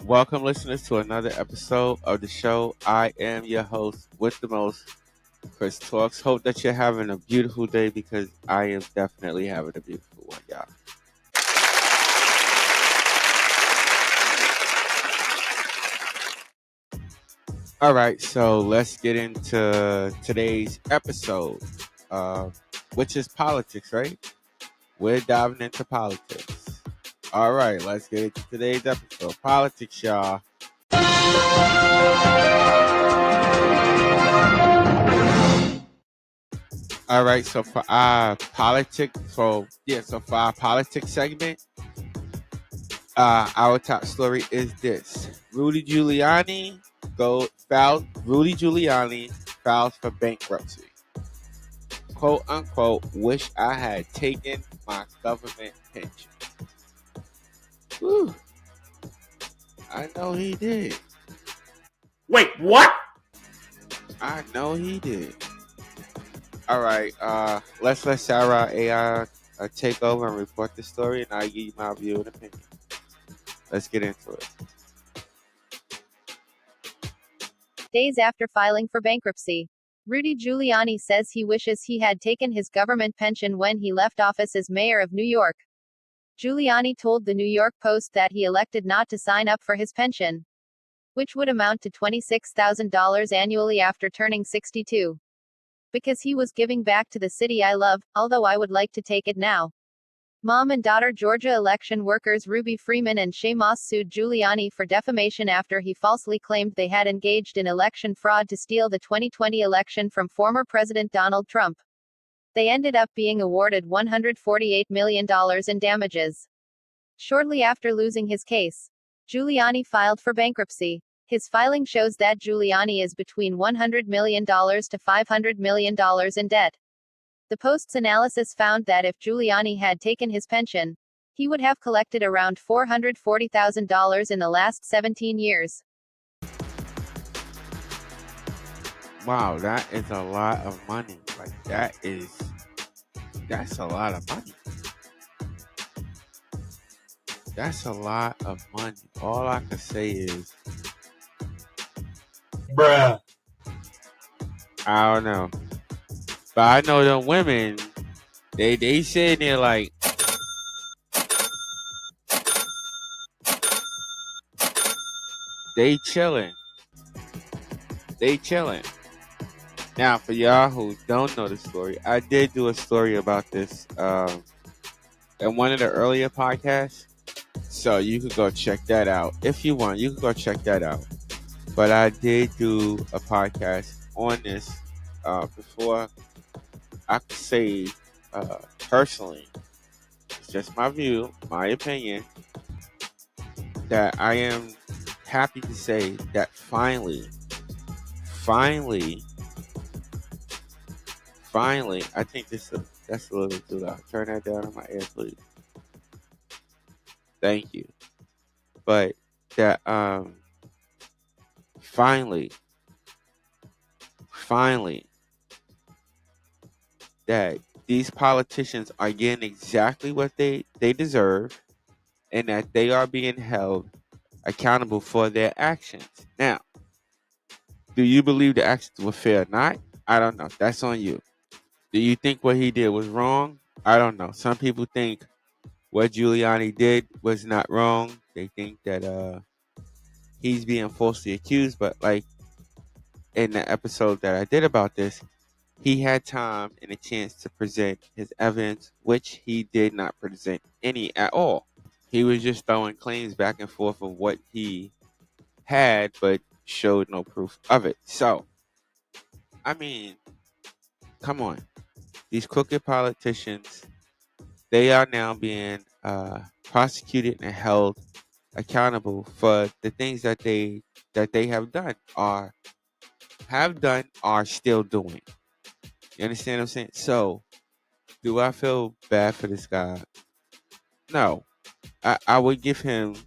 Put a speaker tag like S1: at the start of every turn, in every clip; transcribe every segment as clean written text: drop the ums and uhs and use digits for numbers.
S1: Welcome, listeners, to another episode of the show. I am your host with the most, Chris Talks. Hope that you're having a beautiful day because I am definitely having a beautiful one, y'all. All right, so let's get into today's episode, uh, which is politics, right? We're diving into politics. All right, let's get into today's episode. Politics, y'all. All right, so for our politics, for our politics segment, our top story is this: Rudy Giuliani files for bankruptcy. "Quote unquote, wish I had taken my government pension." Whew, I know he did.
S2: Wait, what?
S1: I know he did. All right, let's let Sarah AI take over and report the story, and I'll give you my view and opinion. Let's get into it.
S3: Days after filing for bankruptcy, Rudy Giuliani says he wishes he had taken his government pension when he left office as mayor of New York. Giuliani told the New York Post that he elected not to sign up for his pension, which would amount to $26,000 annually after turning 62. Because he was giving back to the city I love, although I would like to take it now. Mom and daughter Georgia election workers Ruby Freeman and Shay Moss sued Giuliani for defamation after he falsely claimed they had engaged in election fraud to steal the 2020 election from former President Donald Trump. They ended up being awarded $148 million in damages. Shortly after losing his case, Giuliani filed for bankruptcy. His filing shows that Giuliani is between $100 million to $500 million in debt. The Post's analysis found that if Giuliani had taken his pension, he would have collected around $440,000 in the last 17 years.
S1: Wow, that is a lot of money. That's a lot of money. That's a lot of money. All I can say is,
S2: Bruh.
S1: I don't know. But I know them women, they sitting there like, they chilling. They chilling. Now, for y'all who don't know the story, I did do a story about this in one of the earlier podcasts. So you could go check that out. If you want, you could go check that out. But I did do a podcast on this before. I could say personally, it's just my view, my opinion, that I am happy to say that finally, I think that's a little bit too loud. Turn that down on my ear, please. Thank you. But that finally, that these politicians are getting exactly what they deserve, and that they are being held accountable for their actions. Now, do you believe the actions were fair or not? I don't know. That's on you. Do you think what he did was wrong? I don't know. Some people think what Giuliani did was not wrong. They think that he's being falsely accused, but like in the episode that I did about this, he had time and a chance to present his evidence, which he did not present any at all. He was just throwing claims back and forth of what he had, but showed no proof of it. So, I mean, come on. These crooked politicians, they are now being prosecuted and held accountable for the things that they are still doing. You understand what I'm saying? So, do I feel bad for this guy? No. I would give him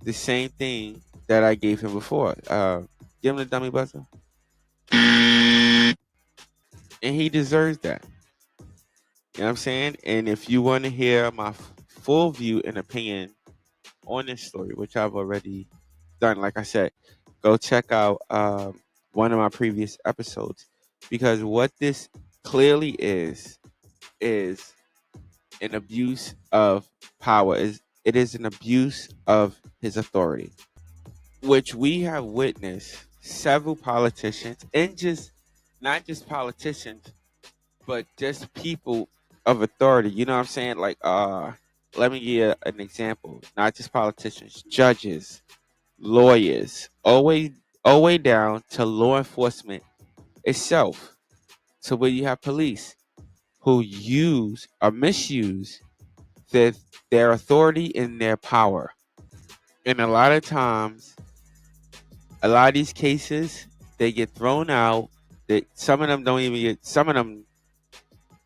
S1: the same thing that I gave him before. Give him the dummy buzzer. And he deserves that. You know what I'm saying? And if you want to hear my full view and opinion on this story, which I've already done. Like I said, go check out one of my previous episodes, because what this clearly is an abuse of power. Is It is an abuse of his authority, which we have witnessed several politicians, and just not just politicians, but just people of authority. You know what I'm saying? Like, let me give you an example. Not just politicians, judges, lawyers, all way down to law enforcement itself. So where you have police who use or misuse their, their authority and their power. And a lot of times, a lot of these cases, they get thrown out. Some of them don't even get. Some of them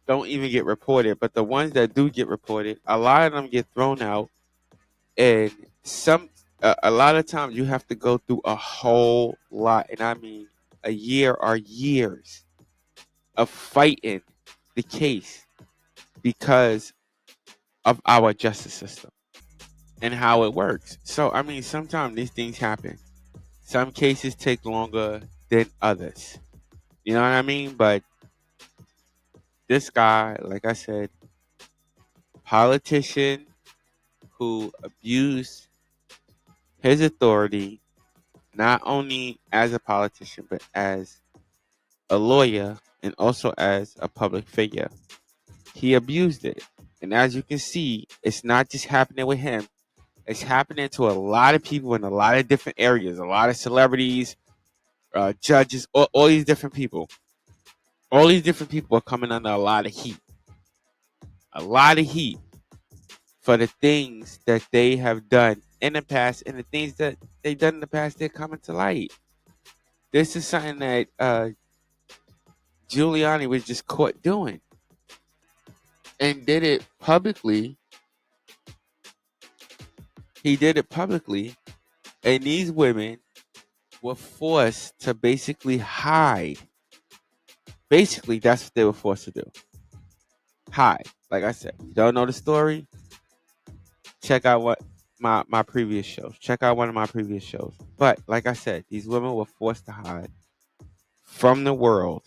S1: don't even get reported. But the ones that do get reported, a lot of them get thrown out. And a lot of times, you have to go through a whole lot, and I mean a year or years of fighting the case because of our justice system and how it works. So I mean, sometimes these things happen. Some cases take longer than others. You know what I mean? But this guy, like I said, politician who abused his authority, not only as a politician, but as a lawyer and also as a public figure. He abused it. And as you can see, it's not just happening with him. It's happening to a lot of people in a lot of different areas, a lot of celebrities, judges, all these different people. All these different people are coming under a lot of heat for the things that they have done in the past, and the things that they've done in the past, they're coming to light. This is something that Giuliani was just caught doing and did it publicly. He did it publicly, and these women were forced to basically hide. Basically, that's what they were forced to do. Hide. Like I said, you don't know the story? Check out my previous shows. Check out one of my previous shows. But like I said, these women were forced to hide from the world,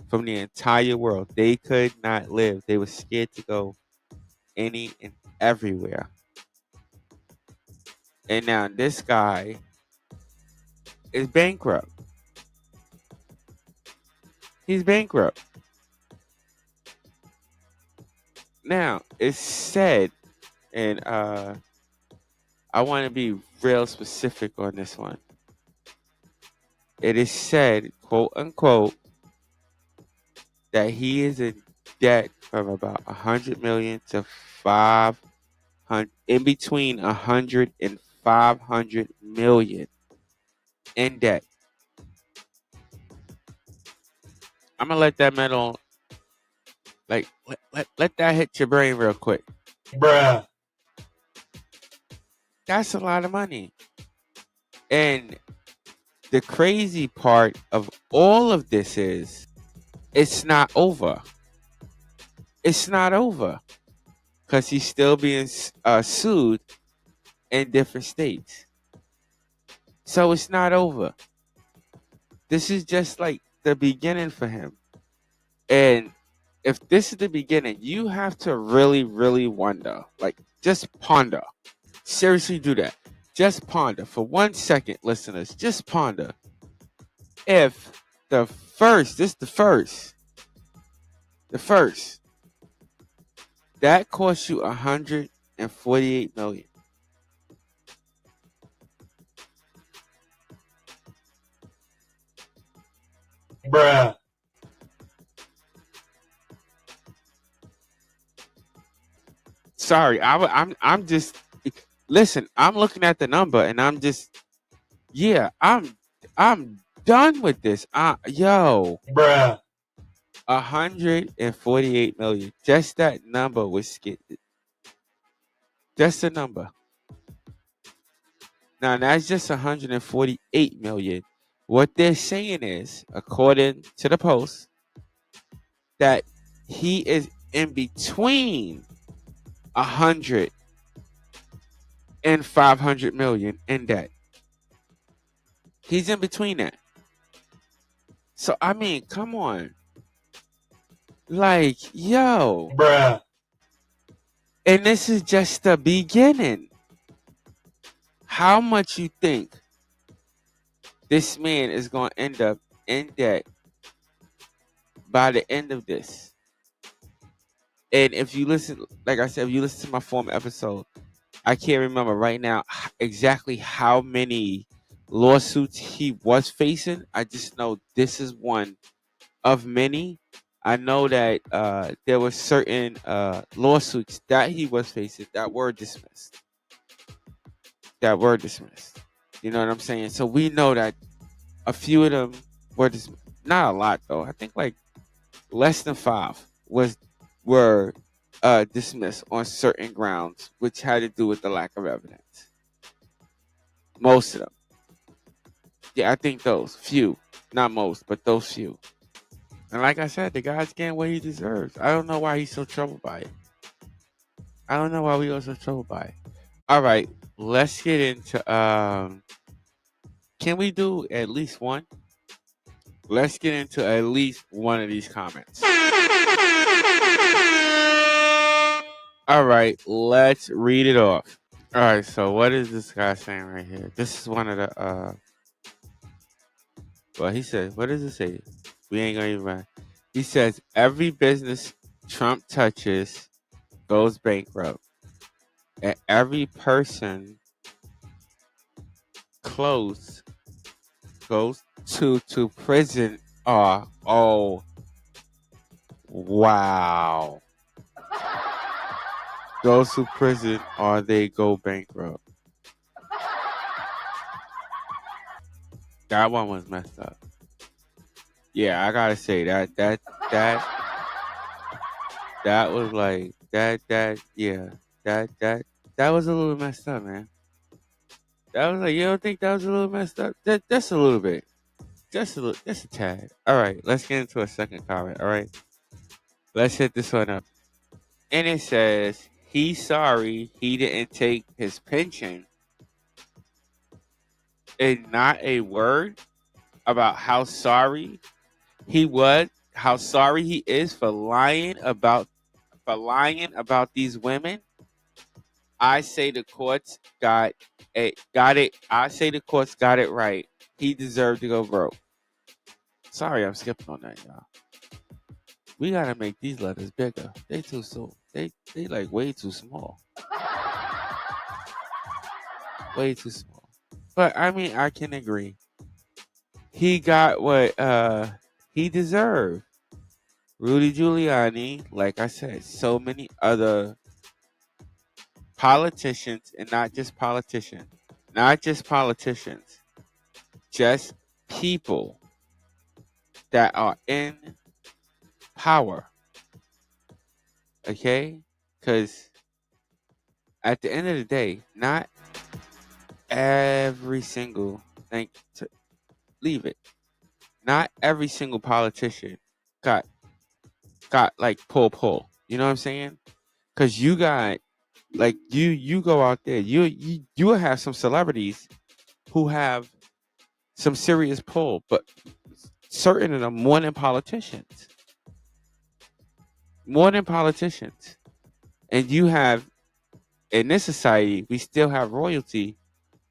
S1: from the entire world. They could not live. They were scared to go any and everywhere. And now this guy is bankrupt. He's bankrupt. Now, it's said, and I want to be real specific on this one. It is said, quote unquote, that he is in debt from about 100 million to 500, in between 100 and 500 million in debt. I'm gonna let that metal, like, let that hit your brain real quick.
S2: Bruh.
S1: That's a lot of money. And the crazy part of all of this is it's not over. It's not over because he's still being sued in different states. So it's not over. This is just like the beginning for him. And if this is the beginning, you have to really, really wonder. Like, just ponder. Seriously, do that. Just ponder for 1 second, listeners. Just ponder. If the first, that cost you 148 million.
S2: Bruh.
S1: Sorry, I'm just listen. I'm looking at the number and I'm just yeah. I'm done with this. Yo,
S2: Bruh.
S1: 148 million. Just that number was skit. Just a number. Now that's just 148 million. What they're saying is, according to the Post, that he is in between 100 and 500 million in debt. He's in between that. So I mean, come on. Like, yo.
S2: Bruh.
S1: And this is just the beginning. How much you think this man is going to end up in debt by the end of this? And if you listen, like I said, if you listen to my former episode, I can't remember right now exactly how many lawsuits he was facing. I just know this is one of many. I know that there were certain lawsuits that he was facing that were dismissed. That were dismissed. You know what I'm saying? So we know that a few of them were dismissed. Not a lot though. I think like less than 5 were dismissed on certain grounds, which had to do with the lack of evidence. Most of them. Yeah, I think those few, not most, but those few. And like I said, the guy's getting what he deserves. I don't know why he's so troubled by it. I don't know why we are so troubled by it. All right, let's get into can we do at least one? Let's get into at least one of these comments. All right, let's read it off. All right, so what is this guy saying right here? This is one of the well, he said, what does it say? We ain't gonna even. He says every business Trump touches goes bankrupt, and every person close goes to prison. Oh, wow. Goes to prison or they go bankrupt. That one was messed up. Yeah, I gotta say that was like that was a little messed up, man. That was like, you don't think that was a little messed up? That's a little bit. Just a tad. All right, let's get into a second comment. All right, let's hit this one up. And it says he's sorry he didn't take his pension, and not a word about how sorry he is for lying about these women. I say the courts got it. I say the courts got it right. He deserved to go broke. Sorry, I'm skipping on that, y'all. We gotta make these letters bigger. They too so they like way too small. Way too small. But I mean, I can agree. He got what he deserved. Rudy Giuliani, like I said, so many other politicians, and not just politicians, just people that are in power. Okay? Because at the end of the day, not every single thing to leave it. Not every single politician got like pull. You know what I'm saying? Because you got like you go out there, you will have some celebrities who have some serious pull, but certain of them more than politicians. And you have in this society, we still have royalty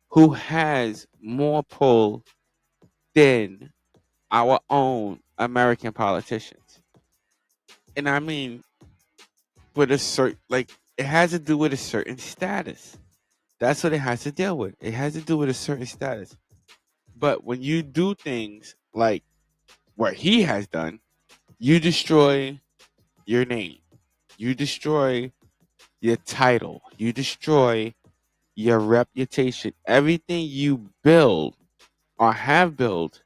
S1: who has more pull than our own American politicians. And I mean, with a certain, like, it has to do with a certain status. That's what it has to deal with. It has to do with a certain status. But when you do things like what he has done, you destroy your name, you destroy your title, you destroy your reputation. Everything you build or have built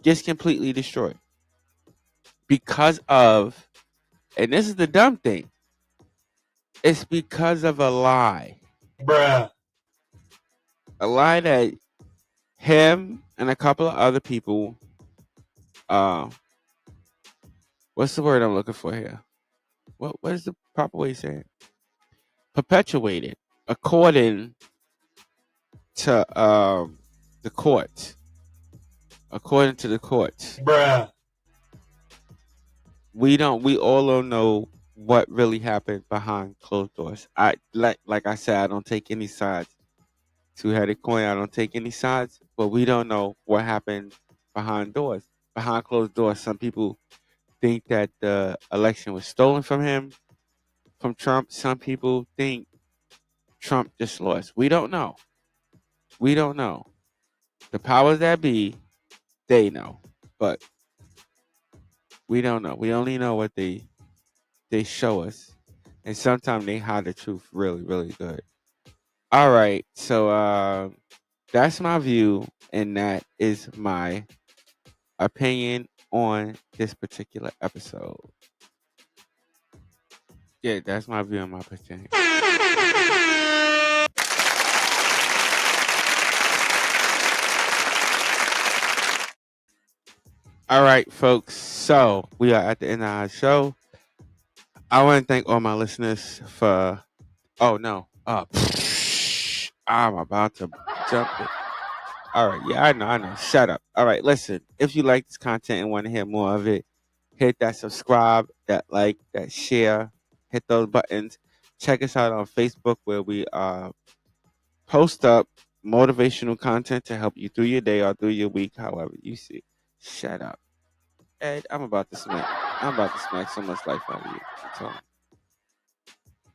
S1: gets completely destroyed because of, and this is the dumb thing, it's because of a lie.
S2: Bruh.
S1: A lie that him and a couple of other people, uh, what's the word I'm looking for here? What is the proper way to say it? Perpetuated according to the courts. According to the courts,
S2: bruh,
S1: we all don't know what really happened behind closed doors. Like I said, I don't take any sides. Two-headed coin, I don't take any sides, but we don't know what happened behind doors. Behind closed doors, some people think that the election was stolen from him, from Trump. Some people think Trump just lost. We don't know. We don't know. The powers that be, they know. But we don't know. We only know what they show us. And sometimes they hide the truth really, really good. All right. So that's my view, and that is my opinion on this particular episode. Yeah, that's my view on my opinion. All right, folks. So we are at the end of our show. I want to thank all my listeners for. Oh no. I'm about to jump it. All right. Yeah, I know. Shut up. All right. Listen, if you like this content and want to hear more of it, hit that subscribe, that like, that share, hit those buttons. Check us out on Facebook where we post up motivational content to help you through your day or through your week, however you see. Shut up. Ed, I'm about to smack so much life out of you. I'm telling you.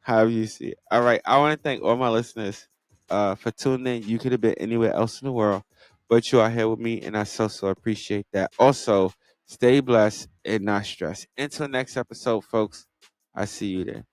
S1: However you see it. All right. I want to thank all my listeners for tuning in. You could have been anywhere else in the world, but you are here with me, and I so appreciate that. Also, stay blessed and not stressed. Until next episode, folks. I see you there.